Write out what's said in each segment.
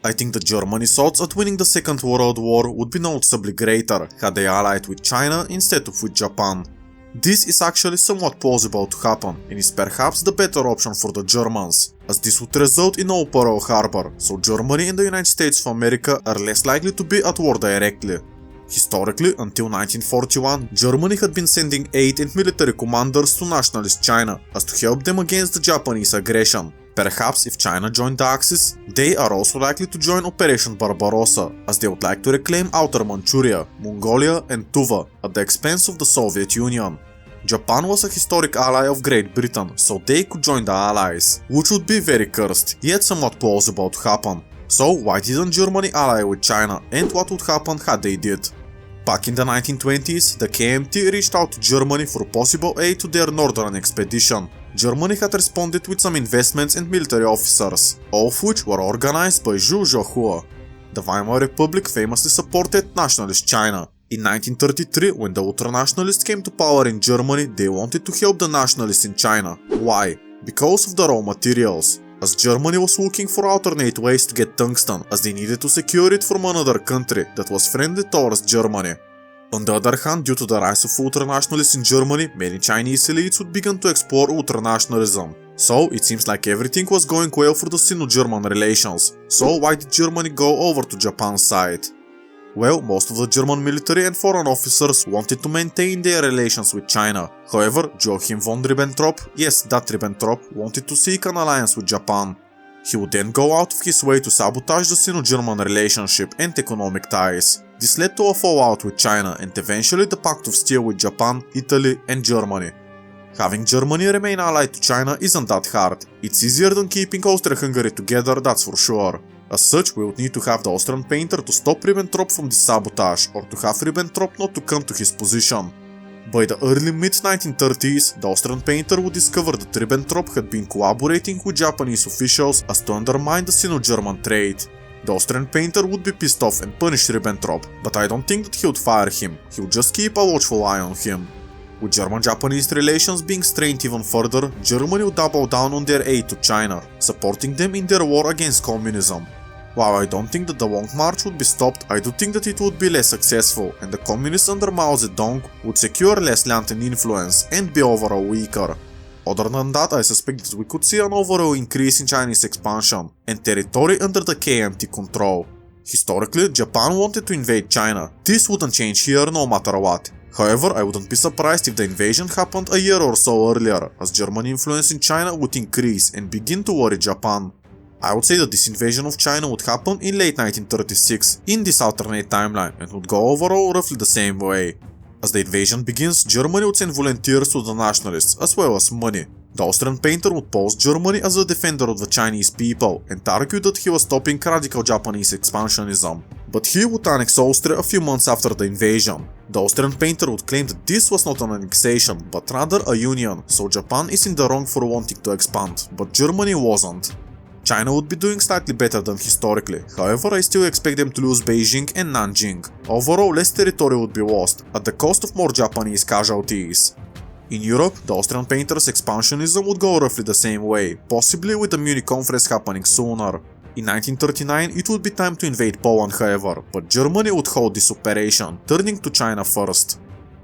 I think that Germany's odds at winning the Second World War would be noticeably greater had they allied with China instead of with Japan. This is actually somewhat plausible to happen and is perhaps the better option for the Germans, as this would result in no Pearl Harbor, so Germany and the United States of America are less likely to be at war directly. Historically, until 1941, Germany had been sending aid and military commanders to nationalist China as to help them against the Japanese aggression. Perhaps if China joined the Axis, they are also likely to join Operation Barbarossa, as they would like to reclaim Outer Manchuria, Mongolia and Tuva at the expense of the Soviet Union. Japan was a historic ally of Great Britain, so they could join the Allies, which would be very cursed, yet somewhat plausible to happen. So why didn't Germany ally with China, and what would happen had they did? Back in the 1920s, the KMT reached out to Germany for possible aid to their northern expedition. Germany had responded with some investments and military officers, all of which were organized by Zhu Zhuhua. The Weimar Republic famously supported nationalist China. In 1933, when the ultranationalists came to power in Germany, they wanted to help the nationalists in China. Why? Because of the raw materials, as Germany was looking for alternate ways to get tungsten, as they needed to secure it from another country that was friendly towards Germany. On the other hand, due to the rise of ultranationalists in Germany, many Chinese elites would begin to explore ultranationalism. So it seems like everything was going well for the Sino-German relations. So why did Germany go over to Japan's side? Well, most of the German military and foreign officers wanted to maintain their relations with China. However, Joachim von Ribbentrop, yes, that Ribbentrop, wanted to seek an alliance with Japan. He would then go out of his way to sabotage the Sino-German relationship and economic ties. This led to a fallout with China and eventually the Pact of Steel with Japan, Italy and Germany. Having Germany remain allied to China isn't that hard. It's easier than keeping Austria-Hungary together, that's for sure. As such, we would need to have the Austrian painter to stop Ribbentrop from this sabotage, or to have Ribbentrop not to come to his position. By the early mid-1930s, the Austrian painter would discover that Ribbentrop had been collaborating with Japanese officials as to undermine the Sino-German trade. The Austrian painter would be pissed off and punish Ribbentrop, but I don't think that he would fire him, he would just keep a watchful eye on him. With German-Japanese relations being strained even further, Germany would double down on their aid to China, supporting them in their war against communism. While I don't think that the Long March would be stopped, I do think that it would be less successful, and the communists under Mao Zedong would secure less land and influence and be overall weaker. Other than that, I suspect that we could see an overall increase in Chinese expansion and territory under the KMT control. Historically, Japan wanted to invade China. This wouldn't change here no matter what. However, I wouldn't be surprised if the invasion happened a year or so earlier, as German influence in China would increase and begin to worry Japan. I would say that this invasion of China would happen in late 1936, in this alternate timeline, and would go overall roughly the same way. As the invasion begins, Germany would send volunteers to the nationalists, as well as money. The Austrian painter would pose Germany as a defender of the Chinese people, and argue that he was stopping radical Japanese expansionism. But he would annex Austria a few months after the invasion. The Austrian painter would claim that this was not an annexation, but rather a union, so Japan is in the wrong for wanting to expand, but Germany wasn't. China would be doing slightly better than historically, however I still expect them to lose Beijing and Nanjing. Overall, less territory would be lost, at the cost of more Japanese casualties. In Europe, the Austrian painter's expansionism would go roughly the same way, possibly with the Munich conference happening sooner. In 1939, it would be time to invade Poland however, but Germany would hold this operation, turning to China first.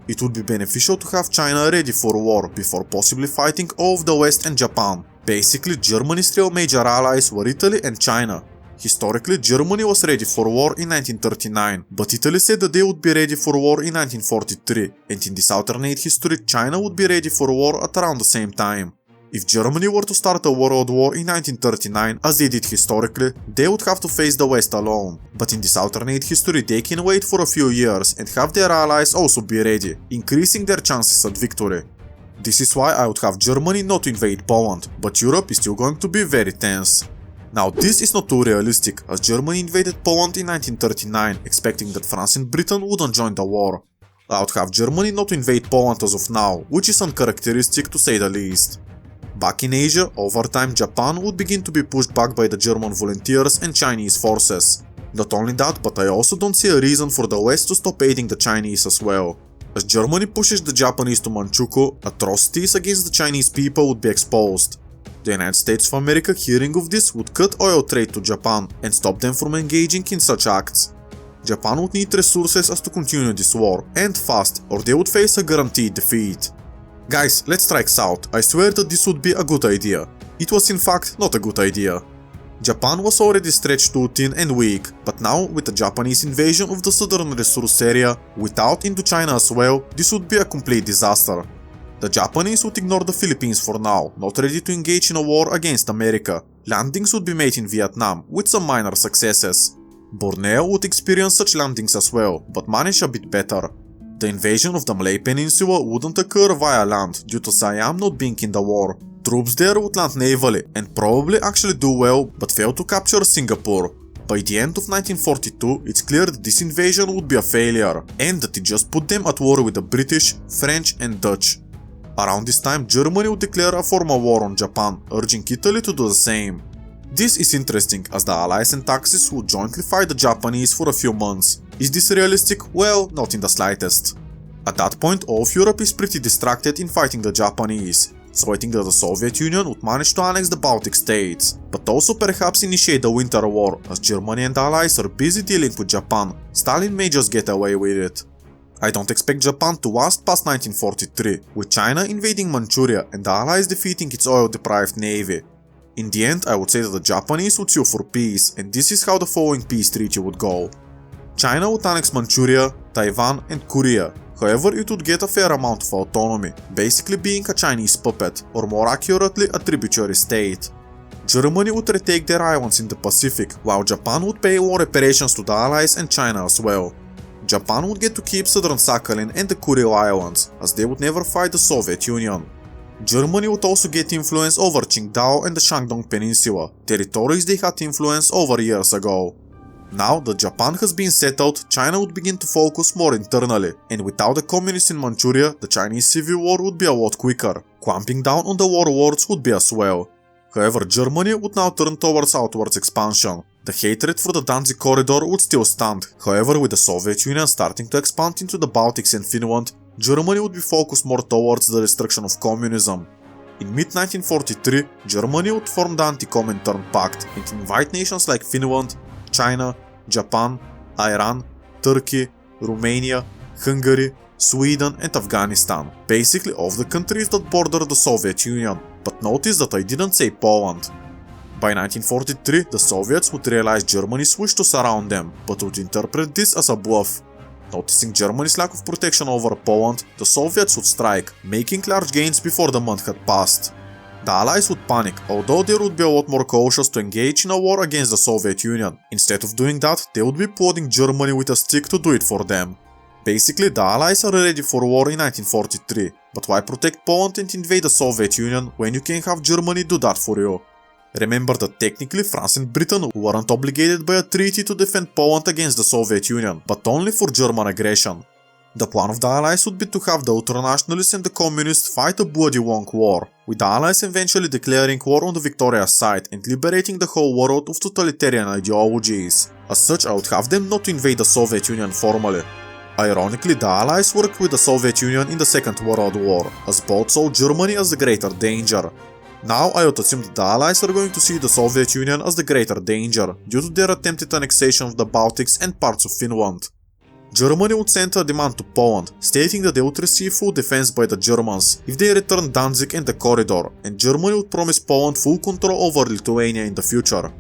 It would be beneficial to have China ready for war before possibly fighting all of the West and Japan. Basically, Germany's real major allies were Italy and China. Historically, Germany was ready for war in 1939, but Italy said that they would be ready for war in 1943, and in this alternate history, China would be ready for war at around the same time. If Germany were to start a world war in 1939, as they did historically, they would have to face the West alone. But in this alternate history, they can wait for a few years and have their allies also be ready, increasing their chances at victory. This is why I would have Germany not invade Poland, but Europe is still going to be very tense. Now this is not too realistic, as Germany invaded Poland in 1939, expecting that France and Britain wouldn't join the war. I would have Germany not invade Poland as of now, which is uncharacteristic to say the least. Back in Asia, over time Japan would begin to be pushed back by the German volunteers and Chinese forces. Not only that, but I also don't see a reason for the West to stop aiding the Chinese as well. As Germany pushes the Japanese to Manchukuo, atrocities against the Chinese people would be exposed. The United States of America, hearing of this, would cut oil trade to Japan and stop them from engaging in such acts. Japan would need resources as to continue this war, and fast, or they would face a guaranteed defeat. Guys, let's strike south. I swear that this would be a good idea. It was in fact not a good idea. Japan was already stretched too thin and weak, but now with the Japanese invasion of the southern resource area, without Indochina as well, this would be a complete disaster. The Japanese would ignore the Philippines for now, not ready to engage in a war against America. Landings would be made in Vietnam, with some minor successes. Borneo would experience such landings as well, but manage a bit better. The invasion of the Malay Peninsula wouldn't occur via land due to Siam not being in the war. Troops there would land navally and probably actually do well, but fail to capture Singapore. By the end of 1942, it's clear that this invasion would be a failure, and that it just put them at war with the British, French and Dutch. Around this time, Germany would declare a formal war on Japan, urging Italy to do the same. This is interesting, as the Allies and Axis would jointly fight the Japanese for a few months. Is this realistic? Well, not in the slightest. At that point, all of Europe is pretty distracted in fighting the Japanese, so I think that the Soviet Union would manage to annex the Baltic states, but also perhaps initiate the Winter War, as Germany and the Allies are busy dealing with Japan. Stalin may just get away with it. I don't expect Japan to last past 1943, with China invading Manchuria and the Allies defeating its oil-deprived navy. In the end, I would say that the Japanese would sue for peace, and this is how the following peace treaty would go. China would annex Manchuria, Taiwan and Korea. However, it would get a fair amount of autonomy, basically being a Chinese puppet, or more accurately, a tributary state. Germany would retake their islands in the Pacific, while Japan would pay war reparations to the Allies and China as well. Japan would get to keep southern Sakhalin and the Kuril Islands, as they would never fight the Soviet Union. Germany would also get influence over Qingdao and the Shandong Peninsula, territories they had influence over years ago. Now that Japan has been settled, China would begin to focus more internally, and without the communists in Manchuria, the Chinese Civil War would be a lot quicker. Clamping down on the warlords would be as well. However, Germany would now turn towards outwards expansion. The hatred for the Danzig corridor would still stand. However, with the Soviet Union starting to expand into the Baltics and Finland, Germany would be focused more towards the destruction of communism. In mid-1943, Germany would form the Anti-Comintern Pact and invite nations like Finland, China, Japan, Iran, Turkey, Romania, Hungary, Sweden and Afghanistan, basically all the countries that border the Soviet Union, but notice that I didn't say Poland. By 1943, the Soviets would realize Germany's wish to surround them, but would interpret this as a bluff. Noticing Germany's lack of protection over Poland, the Soviets would strike, making large gains before the month had passed. The Allies would panic, although they would be a lot more cautious to engage in a war against the Soviet Union. Instead of doing that, they would be prodding Germany with a stick to do it for them. Basically, the Allies are ready for war in 1943, but why protect Poland and invade the Soviet Union when you can have Germany do that for you? Remember that technically France and Britain weren't obligated by a treaty to defend Poland against the Soviet Union, but only for German aggression. The plan of the Allies would be to have the ultranationalists and the communists fight a bloody long war, with the Allies eventually declaring war on the victorious side and liberating the whole world of totalitarian ideologies. As such, I would have them not to invade the Soviet Union formally. Ironically, the Allies worked with the Soviet Union in the Second World War, as both saw Germany as the greater danger. Now I would assume that the Allies are going to see the Soviet Union as the greater danger, due to their attempted annexation of the Baltics and parts of Finland. Germany would send a demand to Poland, stating that they would receive full defense by the Germans if they returned Danzig and the corridor, and Germany would promise Poland full control over Lithuania in the future.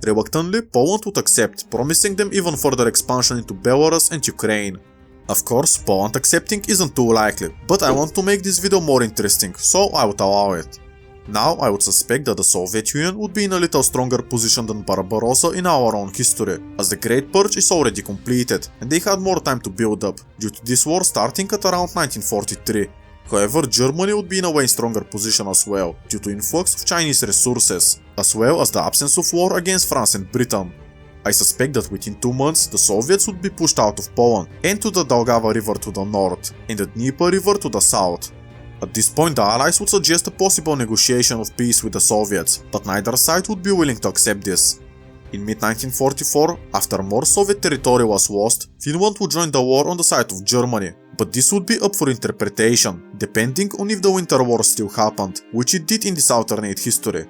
Reluctantly, Poland would accept, promising them even further expansion into Belarus and Ukraine. Of course, Poland accepting isn't too likely, but I want to make this video more interesting, so I would allow it. Now I would suspect that the Soviet Union would be in a little stronger position than Barbarossa in our own history, as the Great Purge is already completed, and they had more time to build up, due to this war starting at around 1943. However, Germany would be in a way stronger position as well, due to influx of Chinese resources, as well as the absence of war against France and Britain. I suspect that within 2 months, the Soviets would be pushed out of Poland, and to the Daugava River to the north, and the Dnieper River to the south. At this point, the Allies would suggest a possible negotiation of peace with the Soviets, but neither side would be willing to accept this. In mid-1944, after more Soviet territory was lost, Finland would join the war on the side of Germany, but this would be up for interpretation, depending on if the Winter War still happened, which it did in this alternate history.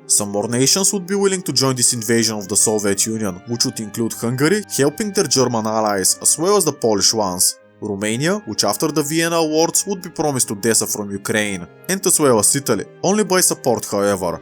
Some more nations would be willing to join this invasion of the Soviet Union, which would include Hungary, helping their German allies, as well as the Polish ones. Romania, which after the Vienna Awards would be promised Odessa from Ukraine, and as well as Italy, only by support however.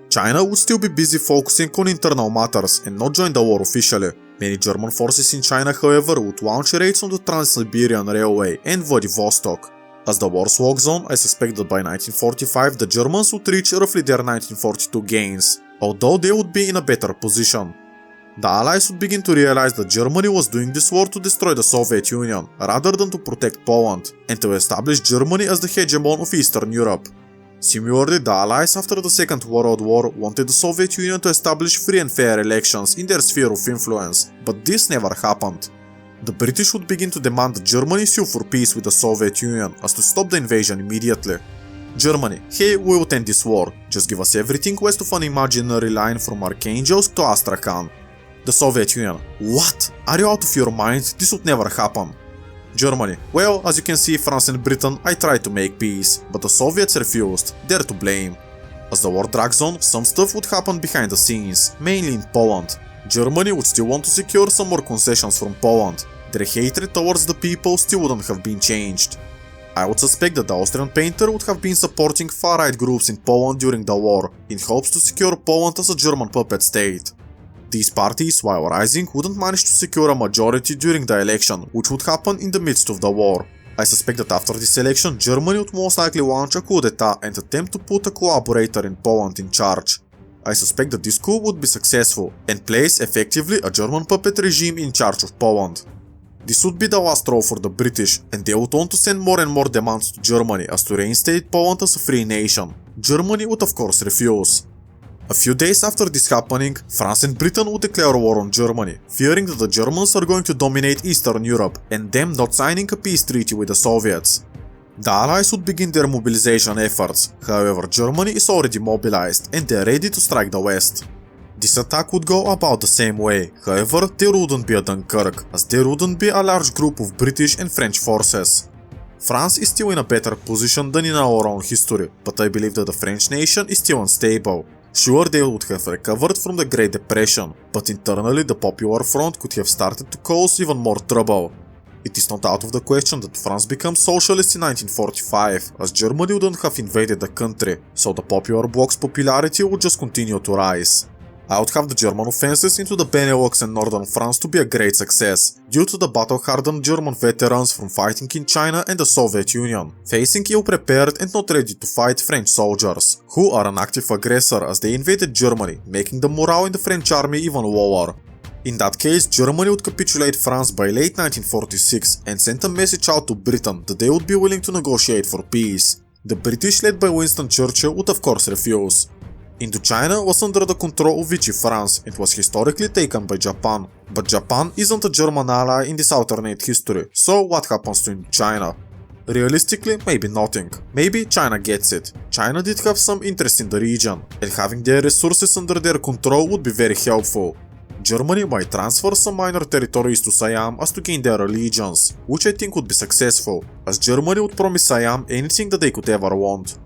China would still be busy focusing on internal matters and not join the war officially. Many German forces in China however would launch raids on the Trans-Siberian Railway and Vladivostok. As the war swags on, I suspect that by 1945 the Germans would reach roughly their 1942 gains, although they would be in a better position. The Allies would begin to realize that Germany was doing this war to destroy the Soviet Union, rather than to protect Poland, and to establish Germany as the hegemon of Eastern Europe. Similarly, the Allies after the Second World War wanted the Soviet Union to establish free and fair elections in their sphere of influence, but this never happened. The British would begin to demand that Germany sue for peace with the Soviet Union, as to stop the invasion immediately. Germany, hey, we will end this war, just give us everything west of an imaginary line from Archangelsk to Astrakhan. The Soviet Union, what? Are you out of your mind? This would never happen. Germany, well, as you can see, France and Britain, I tried to make peace, but the Soviets refused, they're to blame. As the war drags on, some stuff would happen behind the scenes, mainly in Poland. Germany would still want to secure some more concessions from Poland. Their hatred towards the people still wouldn't have been changed. I would suspect that the Austrian painter would have been supporting far-right groups in Poland during the war, in hopes to secure Poland as a German puppet state. These parties, while rising, wouldn't manage to secure a majority during the election, which would happen in the midst of the war. I suspect that after this election, Germany would most likely launch a coup d'etat and attempt to put a collaborator in Poland in charge. I suspect that this coup would be successful, and place effectively a German puppet regime in charge of Poland. This would be the last straw for the British, and they would want to send more and more demands to Germany as to reinstate Poland as a free nation. Germany would of course refuse. A few days after this happening, France and Britain would declare war on Germany, fearing that the Germans are going to dominate Eastern Europe, and them not signing a peace treaty with the Soviets. The Allies would begin their mobilization efforts, however Germany is already mobilized and they are ready to strike the West. This attack would go about the same way, however there wouldn't be a Dunkirk, as there wouldn't be a large group of British and French forces. France is still in a better position than in our own history, but I believe that the French nation is still unstable. Sure, they would have recovered from the Great Depression, but internally the Popular Front could have started to cause even more trouble. It is not out of the question that France becomes socialist in 1945, as Germany wouldn't have invaded the country, so the Popular Bloc's popularity would just continue to rise. I would have the German offenses into the Benelux and northern France to be a great success, due to the battle-hardened German veterans from fighting in China and the Soviet Union, facing ill-prepared and not ready to fight French soldiers, who are an active aggressor as they invaded Germany, making the morale in the French army even lower. In that case, Germany would capitulate France by late 1946 and send a message out to Britain that they would be willing to negotiate for peace. The British, led by Winston Churchill, would of course refuse. Indochina was under the control of Vichy France and was historically taken by Japan, but Japan isn't a German ally in this alternate history, so what happens to Indochina? Realistically, maybe nothing. Maybe China gets it. China did have some interest in the region, and having their resources under their control would be very helpful. Germany might transfer some minor territories to Siam as to gain their allegiance, which I think would be successful, as Germany would promise Siam anything that they could ever want.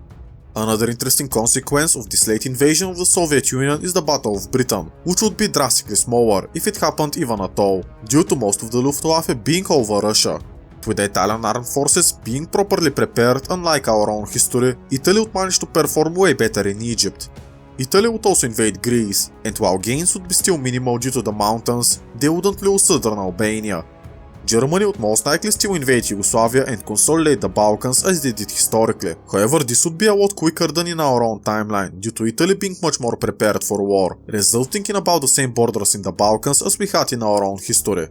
Another interesting consequence of this late invasion of the Soviet Union is the Battle of Britain, which would be drastically smaller if it happened even at all, due to most of the Luftwaffe being over Russia. With the Italian armed forces being properly prepared, unlike our own history, Italy would manage to perform way better in Egypt. Italy would also invade Greece, and while gains would be still minimal due to the mountains, they wouldn't lose southern Albania. Germany would most likely still invade Yugoslavia and consolidate the Balkans as they did historically, however this would be a lot quicker than in our own timeline, due to Italy being much more prepared for war, resulting in about the same borders in the Balkans as we had in our own history.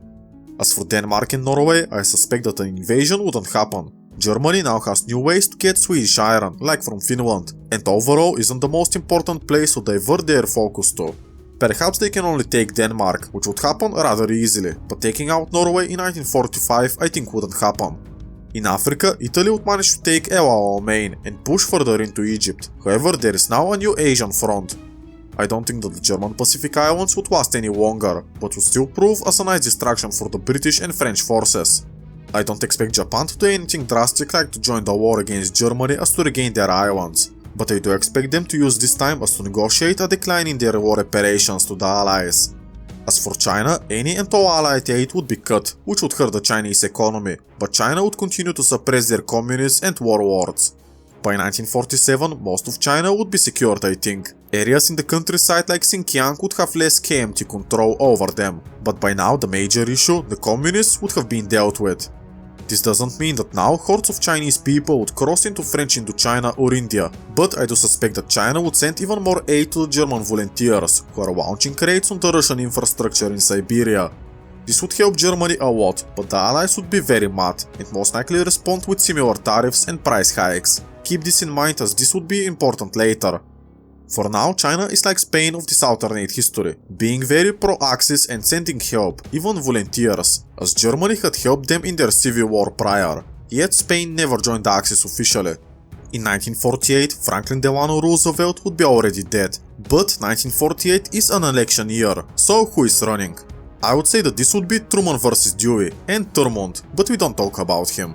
As for Denmark and Norway, I suspect that an invasion wouldn't happen. Germany now has new ways to get Swedish iron, like from Finland, and overall isn't the most important place to divert their focus to. Perhaps they can only take Denmark, which would happen rather easily, but taking out Norway in 1945 I think wouldn't happen. In Africa, Italy would manage to take El Alamein and push further into Egypt, however there is now a new Asian front. I don't think that the German Pacific Islands would last any longer, but would still prove as a nice distraction for the British and French forces. I don't expect Japan to do anything drastic like to join the war against Germany as to regain their islands. but I do expect them to use this time as to negotiate a decline in their war reparations to the Allies. As for China, any and all Allied aid would be cut, which would hurt the Chinese economy, but China would continue to suppress their communists and warlords. By 1947, most of China would be secured, I think. Areas in the countryside like Xinjiang would have less KMT control over them, but by now the major issue, the communists, would have been dealt with. This doesn't mean that now hordes of Chinese people would cross into French Indochina or India, but I do suspect that China would send even more aid to the German volunteers, who are launching raids on the Russian infrastructure in Siberia. This would help Germany a lot, but the Allies would be very mad, and most likely respond with similar tariffs and price hikes. Keep this in mind as this would be important later. For now, China is like Spain of this alternate history, being very pro-Axis and sending help, even volunteers, as Germany had helped them in their civil war prior. Yet Spain never joined the Axis officially. In 1948, Franklin Delano Roosevelt would be already dead, but 1948 is an election year, so who is running? I would say that this would be Truman vs Dewey, and Thurmond, but we don't talk about him.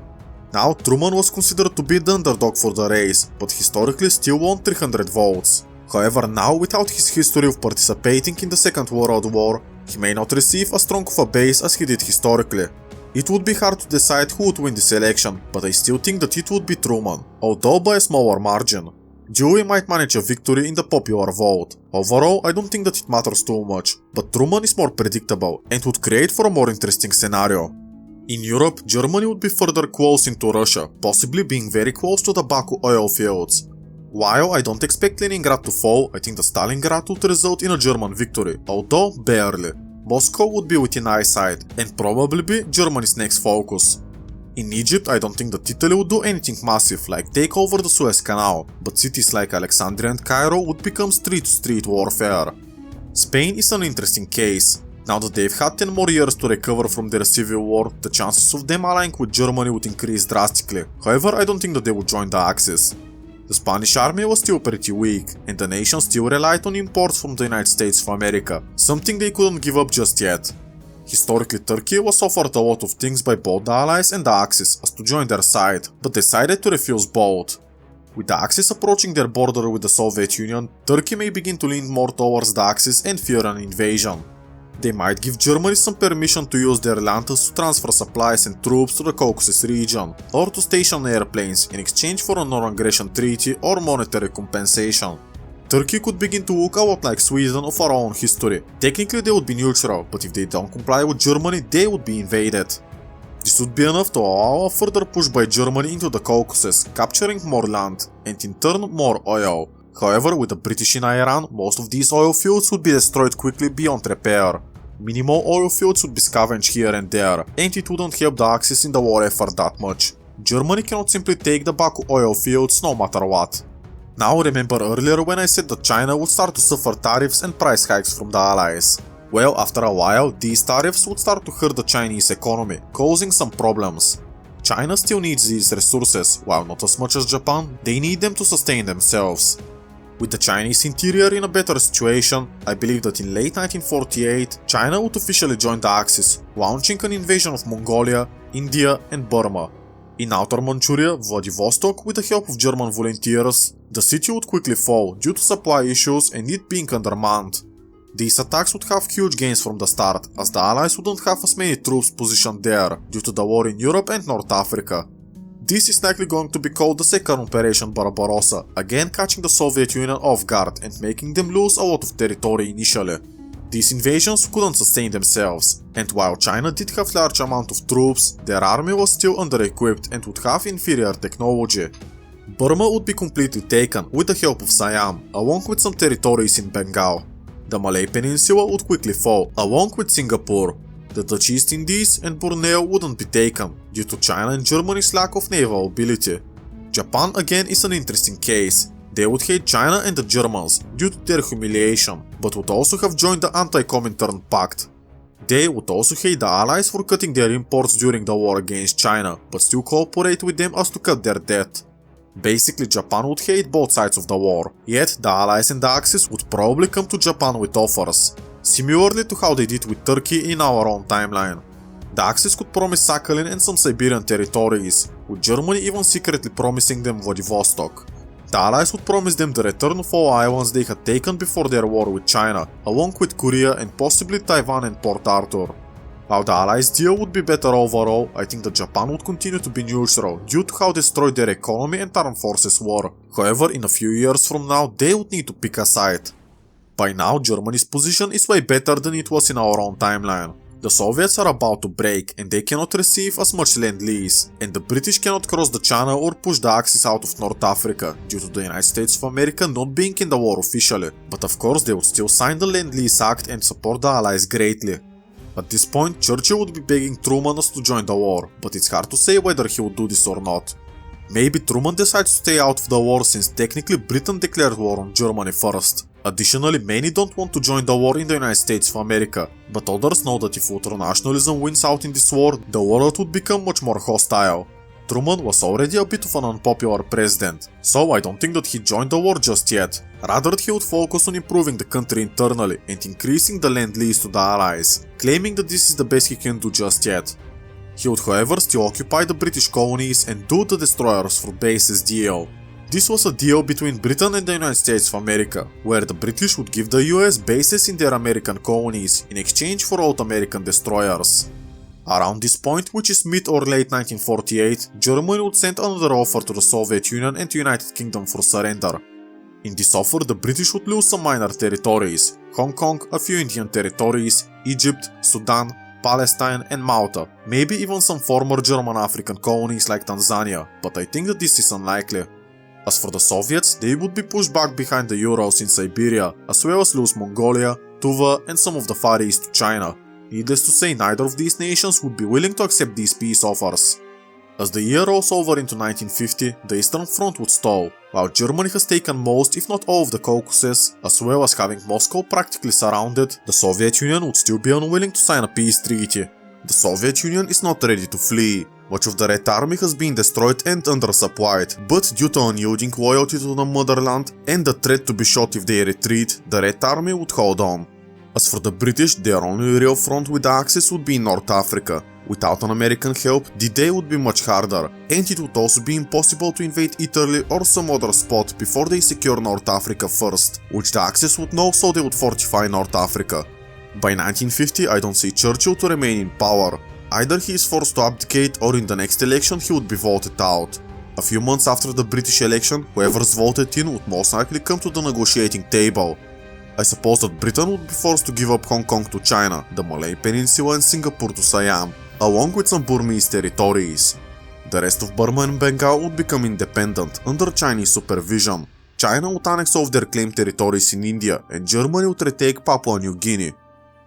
Now, Truman was considered to be the underdog for the race, but historically still won 300 votes. However, now, without his history of participating in the Second World War, he may not receive as strong of a base as he did historically. It would be hard to decide who would win this election, but I still think that it would be Truman, although by a smaller margin. Dewey might manage a victory in the popular vote. Overall, I don't think that it matters too much, but Truman is more predictable and would create for a more interesting scenario. In Europe, Germany would be further close into Russia, possibly being very close to the Baku oil fields. While I don't expect Leningrad to fall, I think that Stalingrad would result in a German victory, although barely. Moscow would be within eyesight, and probably be Germany's next focus. In Egypt, I don't think that Italy would do anything massive like take over the Suez Canal, but cities like Alexandria and Cairo would become street-to-street warfare. Spain is an interesting case. Now that they've had 10 more years to recover from their civil war, the chances of them allying with Germany would increase drastically. However, I don't think that they would join the Axis. The Spanish army was still pretty weak, and the nation still relied on imports from the United States of America, something they couldn't give up just yet. Historically, Turkey was offered a lot of things by both the Allies and the Axis as to join their side, but decided to refuse both. With the Axis approaching their border with the Soviet Union, Turkey may begin to lean more towards the Axis and fear an invasion. They might give Germany some permission to use their land to transfer supplies and troops to the Caucasus region, or to station airplanes in exchange for a non-aggression treaty or monetary compensation. Turkey could begin to look a lot like Sweden of our own history. Technically they would be neutral, but if they don't comply with Germany, they would be invaded. This would be enough to allow a further push by Germany into the Caucasus, capturing more land, and in turn more oil. However, with the British in Iran, most of these oil fields would be destroyed quickly beyond repair. Minimal oil fields would be scavenged here and there, and it wouldn't help the Axis in the war effort that much. Germany cannot simply take the Baku oil fields no matter what. Now remember earlier when I said that China would start to suffer tariffs and price hikes from the Allies. Well, after a while, these tariffs would start to hurt the Chinese economy, causing some problems. China still needs these resources, while not as much as Japan, they need them to sustain themselves. With the Chinese interior in a better situation, I believe that in late 1948, China would officially join the Axis, launching an invasion of Mongolia, India and Burma. In Outer Manchuria, Vladivostok, with the help of German volunteers, the city would quickly fall due to supply issues and it being undermanned. These attacks would have huge gains from the start, as the Allies wouldn't have as many troops positioned there due to the war in Europe and North Africa. This is likely going to be called the second Operation Barbarossa, again catching the Soviet Union off guard and making them lose a lot of territory initially. These invasions couldn't sustain themselves, and while China did have large amount of troops, their army was still under-equipped and would have inferior technology. Burma would be completely taken with the help of Siam, along with some territories in Bengal. The Malay Peninsula would quickly fall, along with Singapore. The Dutch East Indies and Borneo wouldn't be taken, due to China and Germany's lack of naval ability. Japan again is an interesting case. They would hate China and the Germans due to their humiliation, but would also have joined the Anti-Comintern Pact. They would also hate the Allies for cutting their imports during the war against China, but still cooperate with them as to cut their debt. Basically, Japan would hate both sides of the war, yet the Allies and the Axis would probably come to Japan with offers, similarly to how they did with Turkey in our own timeline. The Axis could promise Sakhalin and some Siberian territories, with Germany even secretly promising them Vladivostok. The Allies would promise them the return of all islands they had taken before their war with China, along with Korea and possibly Taiwan and Port Arthur. While the Allies' deal would be better overall, I think that Japan would continue to be neutral due to how destroyed their economy and armed forces were. However, in a few years from now, they would need to pick a side. By now, Germany's position is way better than it was in our own timeline. The Soviets are about to break and they cannot receive as much Lend-Lease, and the British cannot cross the Channel or push the Axis out of North Africa due to the United States of America not being in the war officially, but of course they would still sign the Lend-Lease Act and support the Allies greatly. At this point, Churchill would be begging Truman to join the war, but it's hard to say whether he would do this or not. Maybe Truman decides to stay out of the war since technically Britain declared war on Germany first. Additionally, many don't want to join the war in the United States of America, but others know that if ultranationalism wins out in this war, the world would become much more hostile. Truman was already a bit of an unpopular president, so I don't think that he joined the war just yet. Rather, he would focus on improving the country internally and increasing the Lend-Lease to the Allies, claiming that this is the best he can do just yet. He would however still occupy the British colonies and do the destroyers for bases deal. This was a deal between Britain and the United States of America, where the British would give the US bases in their American colonies in exchange for old American destroyers. Around this point, which is mid or late 1948, Germany would send another offer to the Soviet Union and United Kingdom for surrender. In this offer, the British would lose some minor territories: Hong Kong, a few Indian territories, Egypt, Sudan, Palestine and Malta, maybe even some former German African colonies like Tanzania, but I think that this is unlikely. As for the Soviets, they would be pushed back behind the Urals in Siberia, as well as lose Mongolia, Tuva and some of the Far East to China. Needless to say, neither of these nations would be willing to accept these peace offers. As the year rolls over into 1950, the Eastern Front would stall. While Germany has taken most, if not all of the Caucasus, as well as having Moscow practically surrounded, the Soviet Union would still be unwilling to sign a peace treaty. The Soviet Union is not ready to flee. Much of the Red Army has been destroyed and undersupplied, but due to unyielding loyalty to the motherland and the threat to be shot if they retreat, the Red Army would hold on. As for the British, their only real front with the Axis would be in North Africa. Without an American help, the day would be much harder, and it would also be impossible to invade Italy or some other spot before they secure North Africa first, which the Axis would know, so they would fortify North Africa. By 1950, I don't see Churchill to remain in power. Either he is forced to abdicate or in the next election he would be voted out. A few months after the British election, whoever's voted in would most likely come to the negotiating table. I suppose that Britain would be forced to give up Hong Kong to China, the Malay Peninsula and Singapore to Siam, along with some Burmese territories. The rest of Burma and Bengal would become independent, under Chinese supervision. China would annex all of their claimed territories in India, and Germany would retake Papua New Guinea.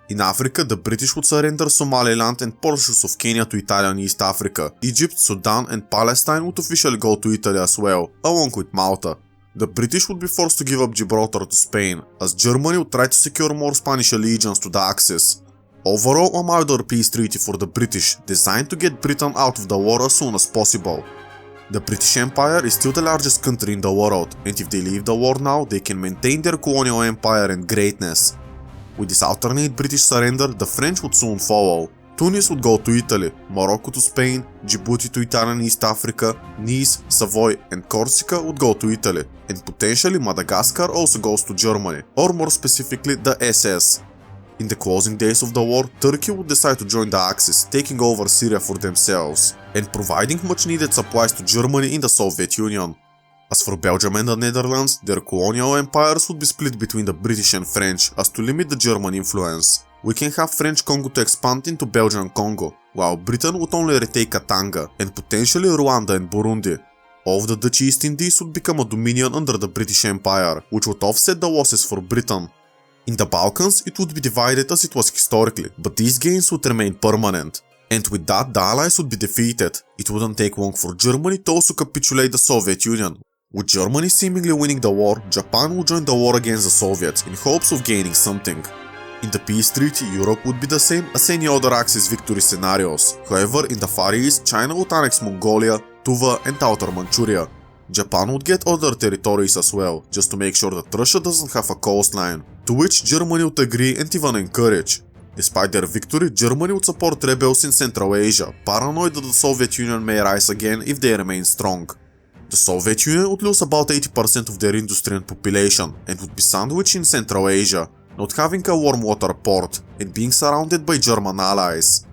In Africa, the British would surrender Somaliland and portions of Kenya to Italian East Africa. Egypt, Sudan and Palestine would officially go to Italy as well, along with Malta. The British would be forced to give up Gibraltar to Spain, as Germany would try to secure more Spanish allegiance to the Axis. Overall, a milder peace treaty for the British, designed to get Britain out of the war as soon as possible. The British Empire is still the largest country in the world, and if they leave the war now, they can maintain their colonial empire and greatness. With this alternate British surrender, the French would soon follow. Tunis would go to Italy, Morocco to Spain, Djibouti to Italian East Africa, Nice, Savoy and Corsica would go to Italy, and potentially Madagascar also goes to Germany, or more specifically the SS. In the closing days of the war, Turkey would decide to join the Axis, taking over Syria for themselves, and providing much needed supplies to Germany in the Soviet Union. As for Belgium and the Netherlands, their colonial empires would be split between the British and French as to limit the German influence. We can have French Congo to expand into Belgian Congo, while Britain would only retake Katanga and potentially Rwanda and Burundi. All of the Dutch East Indies would become a dominion under the British Empire, which would offset the losses for Britain. In the Balkans, it would be divided as it was historically, but these gains would remain permanent. And with that, the Allies would be defeated. It wouldn't take long for Germany to also capitulate the Soviet Union. With Germany seemingly winning the war, Japan would join the war against the Soviets in hopes of gaining something. In the peace treaty, Europe would be the same as any other Axis victory scenarios. However, in the Far East, China would annex Mongolia, Tuva and Outer Manchuria. Japan would get other territories as well, just to make sure that Russia doesn't have a coastline, to which Germany would agree and even encourage. Despite their victory, Germany would support rebels in Central Asia, paranoid that the Soviet Union may rise again if they remain strong. The The Soviet Union would lose about 80% of their industry and population and would be sandwiched in Central Asia, not having a warm water port and being surrounded by German allies.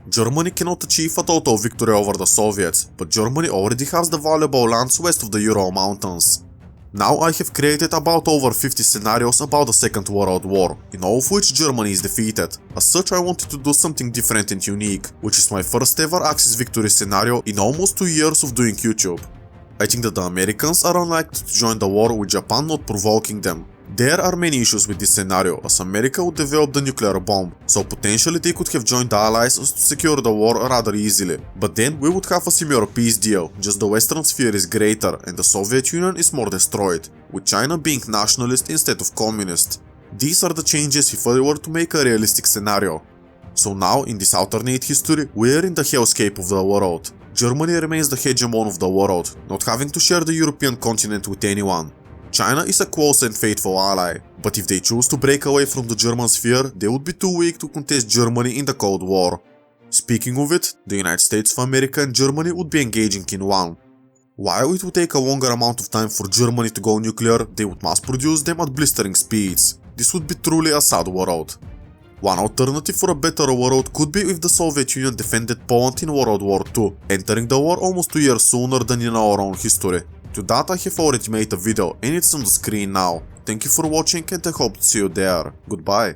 Germany cannot achieve a total victory over the Soviets, but Germany already has the valuable lands west of the Ural Mountains. Now I have created about over 50 scenarios about the Second World War, in all of which Germany is defeated. As such, I wanted to do something different and unique, which is my first ever Axis victory scenario in almost 2 years of doing YouTube. I think that the Americans are unlikely to join the war with Japan not provoking them. There are many issues with this scenario, as America would develop the nuclear bomb, so potentially they could have joined the Allies to secure the war rather easily. But then we would have a similar peace deal, just the Western sphere is greater and the Soviet Union is more destroyed, with China being nationalist instead of communist. These are the changes if I were to make a realistic scenario. So now, in this alternate history, we are in the hellscape of the world. Germany remains the hegemon of the world, not having to share the European continent with anyone. China is a close and faithful ally, but if they choose to break away from the German sphere, they would be too weak to contest Germany in the Cold War. Speaking of it, the United States of America and Germany would be engaging in one. While it would take a longer amount of time for Germany to go nuclear, they would mass produce them at blistering speeds. This would be truly a sad world. One alternative for a better world could be if the Soviet Union defended Poland in World War II, entering the war almost 2 years sooner than in our own history. To that I have already made a video and it's on the screen now. Thank you for watching and I hope to see you there. Goodbye.